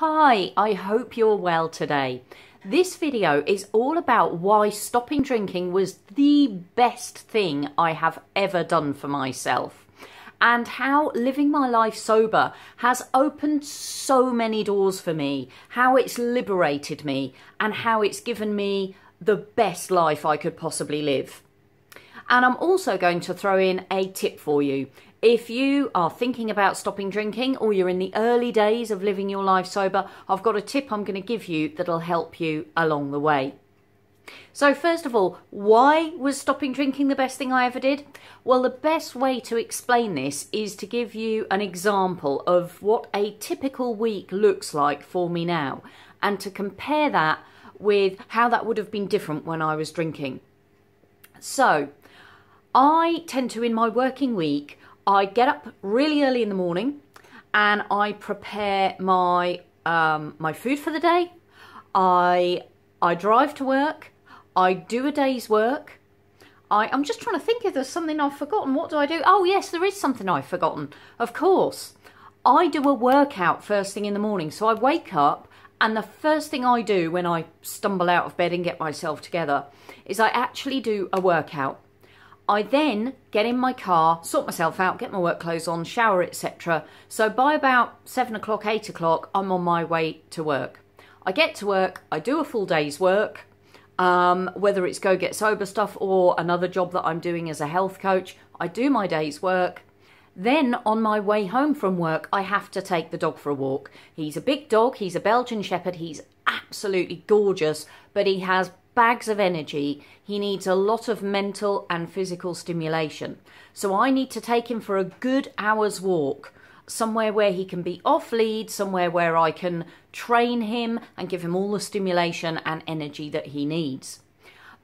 Hi, I hope you're well today. This video is all about why stopping drinking was the best thing I have ever done for myself, and how living my life sober has opened so many doors for me, how it's liberated me, and how it's given me the best life I could possibly live. And I'm also going to throw in a tip for you. If you are thinking about stopping drinking or you're in the early days of living your life sober, I've got a tip I'm going to give you that'll help you along the way. So first of all, why was stopping drinking the best thing I ever did? Well, the best way to explain this is to give you an example of what a typical week looks like for me now, and to compare that with how that would have been different when I was drinking. So I tend to, in my working week, I get up really early in the morning and I prepare my my food for the day. I drive to work. I do a day's work. I'm just trying to think if there's something I've forgotten. What do I do? Oh yes, there is something I've forgotten. Of course. I do a workout first thing in the morning. So I wake up and the first thing I do when I stumble out of bed and get myself together is I actually do a workout. I then get in my car, sort myself out, get my work clothes on, shower, etc. So by about 7 o'clock, 8 o'clock, I'm on my way to work. I get to work, I do a full day's work, whether it's go get sober stuff or another job that I'm doing as a health coach. I do my day's work. Then on my way home from work, I have to take the dog for a walk. He's a big dog, he's a Belgian Shepherd, he's absolutely gorgeous, but he has bags of energy. He needs a lot of mental and physical stimulation. So I need to take him for a good hour's walk, somewhere where he can be off lead, somewhere where I can train him and give him all the stimulation and energy that he needs.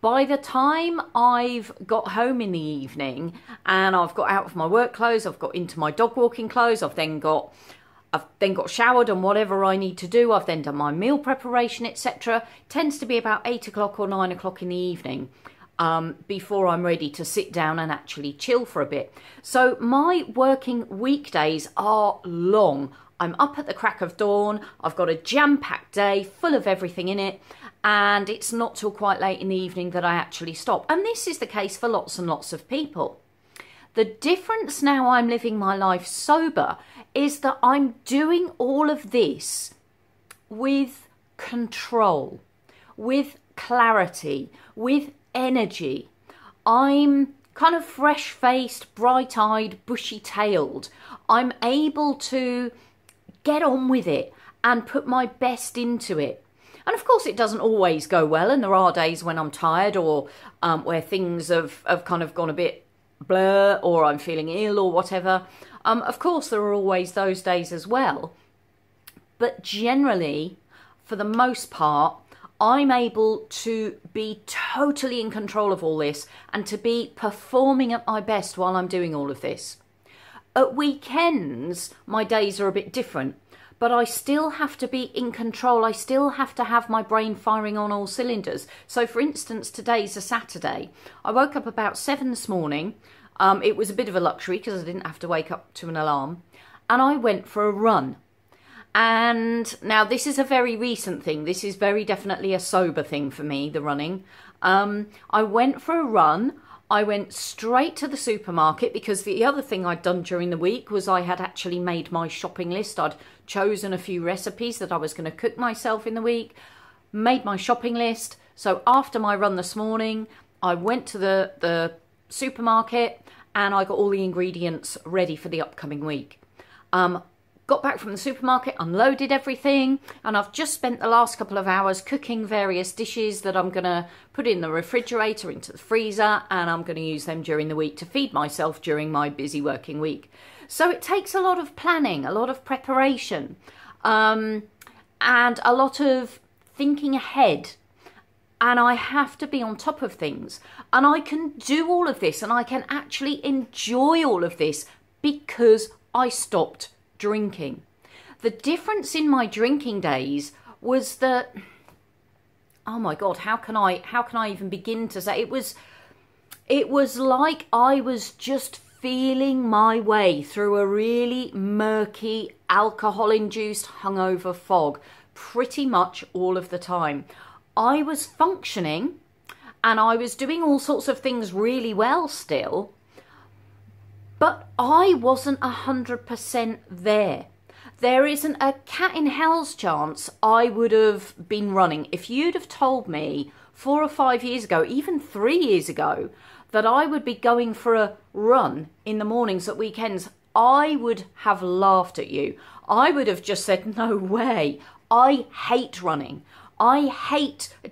By the time I've got home in the evening and I've got out of my work clothes, I've got into my dog walking clothes, I've then got showered and whatever I need to do. I've then done my meal preparation, etc. Tends to be about 8 o'clock or 9 o'clock in the evening before I'm ready to sit down and actually chill for a bit. So my working weekdays are long. I'm up at the crack of dawn. I've got a jam-packed day full of everything in it. And it's not till quite late in the evening that I actually stop. And this is the case for lots and lots of people. The difference now I'm living my life sober is that I'm doing all of this with control, with clarity, with energy. I'm kind of fresh-faced, bright-eyed, bushy-tailed. I'm able to get on with it and put my best into it. And of course it doesn't always go well, and there are days when I'm tired or where things have kind of gone a bit blur, or I'm feeling ill or whatever. Of course there are always those days as well, but generally, for the most part, I'm able to be totally in control of all this and to be performing at my best while I'm doing all of this. At weekends, my days are a bit different, but I still have to be in control. I still have to have my brain firing on all cylinders. So for instance, today's a Saturday. I woke up about 7 this morning. It was a bit of a luxury because I didn't have to wake up to an alarm. And I went for a run. And now this is a very recent thing. This is very definitely a sober thing for me, the running. I went for a run. I went straight to the supermarket because the other thing I'd done during the week was I had actually made my shopping list. I'd chosen a few recipes that I was going to cook myself in the week, made my shopping list. So after my run this morning, I went to the supermarket and I got all the ingredients ready for the upcoming week. Got back from the supermarket, unloaded everything, and I've just spent the last couple of hours cooking various dishes that I'm going to put in the refrigerator, into the freezer, and I'm going to use them during the week to feed myself during my busy working week. So it takes a lot of planning, a lot of preparation, and a lot of thinking ahead. And I have to be on top of things. And I can do all of this and I can actually enjoy all of this because I stopped drinking. The difference in my drinking days was that, oh my God, how can I even begin to say, it was like I was just feeling my way through a really murky, alcohol-induced hungover fog pretty much all of the time. I was functioning and I was doing all sorts of things really well still, but I wasn't 100% there. There isn't a cat in hell's chance I would have been running. If you'd have told me 4 or 5 years ago, even 3 years ago, that I would be going for a run in the mornings at weekends, I would have laughed at you. I would have just said, no way. I hate running.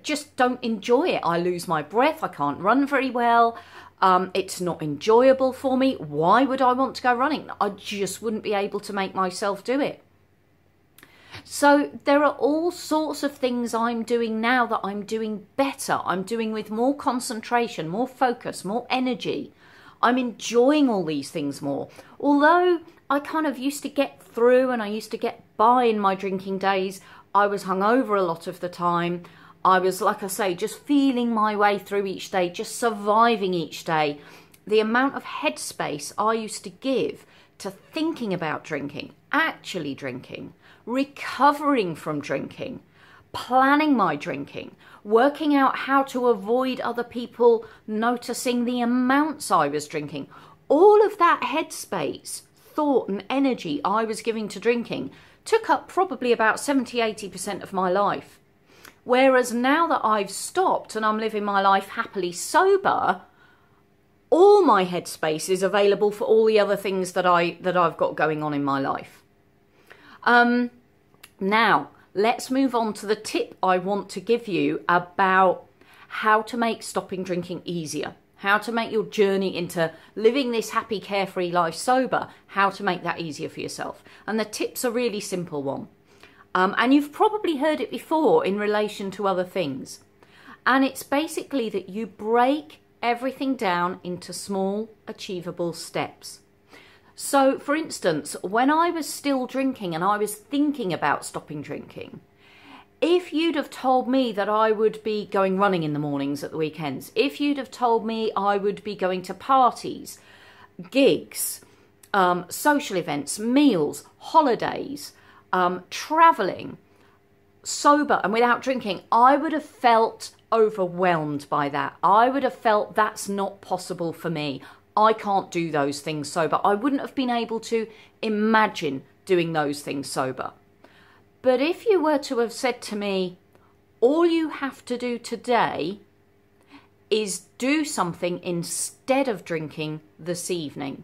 Just don't enjoy it. I lose my breath. I can't run very well. It's not enjoyable for me. Why would I want to go running? I just wouldn't be able to make myself do it. So there are all sorts of things I'm doing now that I'm doing better. I'm doing with more concentration, more focus, more energy. I'm enjoying all these things more. Although I kind of used to get through and I used to get by in my drinking days, I was hungover a lot of the time. I was, like I say, just feeling my way through each day, just surviving each day. The amount of headspace I used to give to thinking about drinking, actually drinking, recovering from drinking, planning my drinking, working out how to avoid other people noticing the amounts I was drinking. All of that headspace, thought and energy I was giving to drinking took up probably about 70–80% of my life. Whereas now that I've stopped and I'm living my life happily sober, all my headspace is available for all the other things that I've got going on in my life. Now, let's move on to the tip I want to give you about how to make stopping drinking easier. How to make your journey into living this happy, carefree life sober, how to make that easier for yourself. And the tip's a really simple one. And you've probably heard it before in relation to other things. And it's basically that you break everything down into small, achievable steps. So, for instance, when I was still drinking and I was thinking about stopping drinking, if you'd have told me that I would be going running in the mornings at the weekends, if you'd have told me I would be going to parties, gigs, social events, meals, holidays, travelling, sober and without drinking, I would have felt overwhelmed by that. I would have felt that's not possible for me. I can't do those things sober. I wouldn't have been able to imagine doing those things sober. But if you were to have said to me, all you have to do today is do something instead of drinking this evening.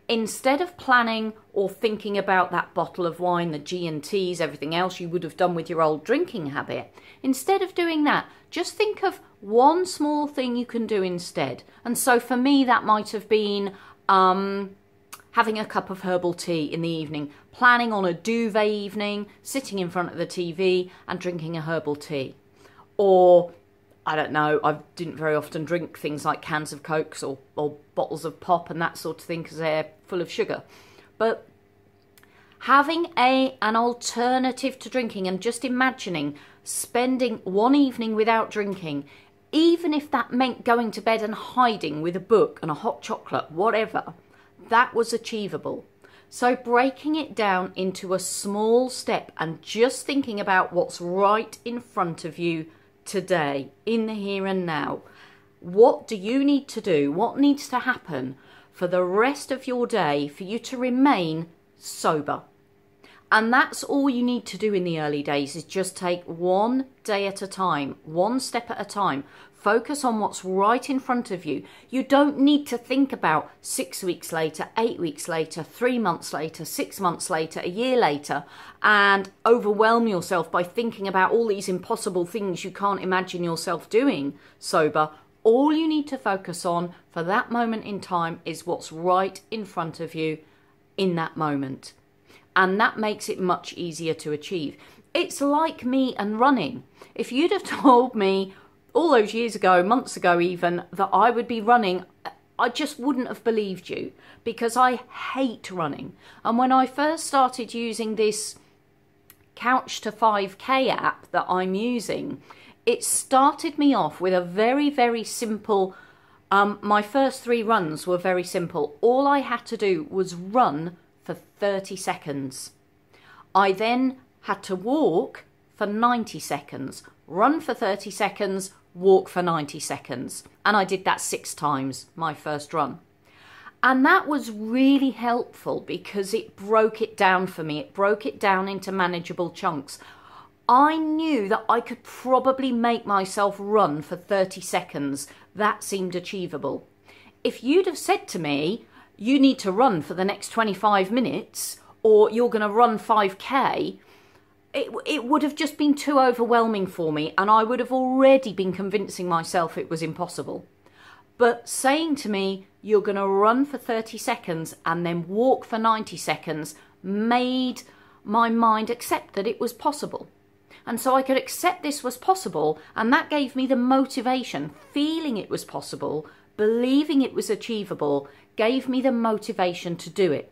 Instead of planning or thinking about that bottle of wine, the G&Ts, everything else you would have done with your old drinking habit, instead of doing that, just think of one small thing you can do instead. And so for me, that might have been having a cup of herbal tea in the evening, planning on a duvet evening, sitting in front of the TV and drinking a herbal tea. Or, I don't know, I didn't very often drink things like cans of Cokes or bottles of pop and that sort of thing because they're full of sugar. But having an alternative to drinking and just imagining spending one evening without drinking, even if that meant going to bed and hiding with a book and a hot chocolate, whatever, that was achievable. So breaking it down into a small step and just thinking about what's right in front of you today, in the here and now. What do you need to do? What needs to happen for the rest of your day for you to remain sober? And that's all you need to do in the early days, is just take one day at a time, one step at a time. Focus on what's right in front of you. You don't need to think about 6 weeks later, 8 weeks later, 3 months later, 6 months later, a year later, and overwhelm yourself by thinking about all these impossible things you can't imagine yourself doing sober. All you need to focus on for that moment in time is what's right in front of you in that moment. And that makes it much easier to achieve. It's like me and running. If you'd have told me all those years ago, months ago even, that I would be running, I just wouldn't have believed you, because I hate running. And when I first started using this Couch to 5K app that I'm using, it started me off with a very, very simple My first 3 runs were very simple. All I had to do was run for 30 seconds. I then had to walk for 90 seconds, run for 30 seconds, walk for 90 seconds. And I did that 6 times, my first run. And that was really helpful because it broke it down for me. It broke it down into manageable chunks. I knew that I could probably make myself run for 30 seconds. That seemed achievable. If you'd have said to me, you need to run for the next 25 minutes or you're going to run 5K, it would have just been too overwhelming for me and I would have already been convincing myself it was impossible. But saying to me, you're going to run for 30 seconds and then walk for 90 seconds made my mind accept that it was possible. And so I could accept this was possible, and that gave me the motivation. Feeling it was possible, believing it was achievable, gave me the motivation to do it.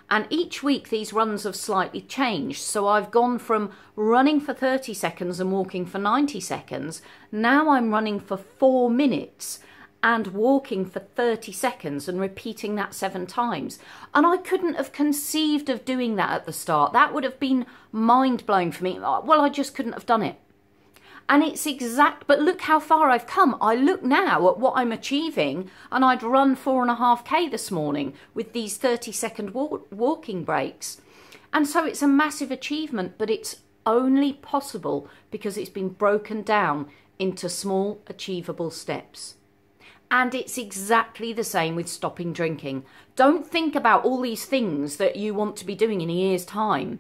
And each week these runs have slightly changed. So I've gone from running for 30 seconds and walking for 90 seconds. Now I'm running for 4 minutes and walking for 30 seconds and repeating that 7 times. And I couldn't have conceived of doing that at the start. That would have been mind-blowing for me. Well, I just couldn't have done it. And it's but look how far I've come. I look now at what I'm achieving, and I'd run 4.5K this morning with these 30-second walking breaks. And so it's a massive achievement, but it's only possible because it's been broken down into small, achievable steps. And it's exactly the same with stopping drinking. Don't think about all these things that you want to be doing in a year's time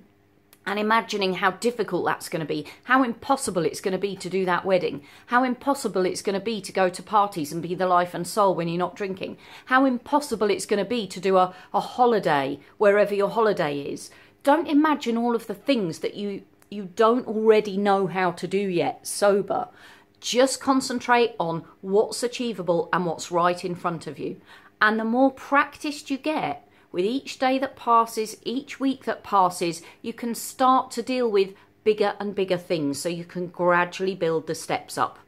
and imagining how difficult that's going to be, how impossible it's going to be to do that wedding, how impossible it's going to be to go to parties and be the life and soul when you're not drinking, how impossible it's going to be to do a holiday wherever your holiday is. Don't imagine all of the things that you don't already know how to do yet sober. Just concentrate on what's achievable and what's right in front of you. And the more practiced you get with each day that passes, each week that passes, you can start to deal with bigger and bigger things so you can gradually build the steps up.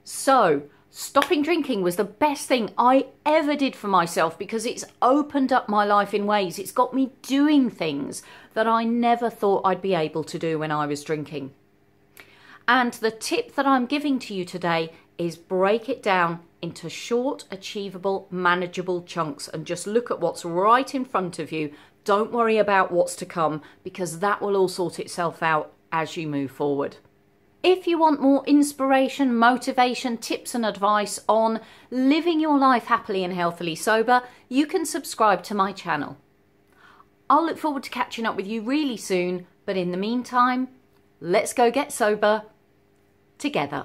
So, stopping drinking was the best thing I ever did for myself because it's opened up my life in ways. It's got me doing things that I never thought I'd be able to do when I was drinking. And the tip that I'm giving to you today is break it down into short, achievable, manageable chunks and just look at what's right in front of you. Don't worry about what's to come because that will all sort itself out as you move forward. If you want more inspiration, motivation, tips and advice on living your life happily and healthily sober, you can subscribe to my channel. I'll look forward to catching up with you really soon, but in the meantime, let's go get sober together.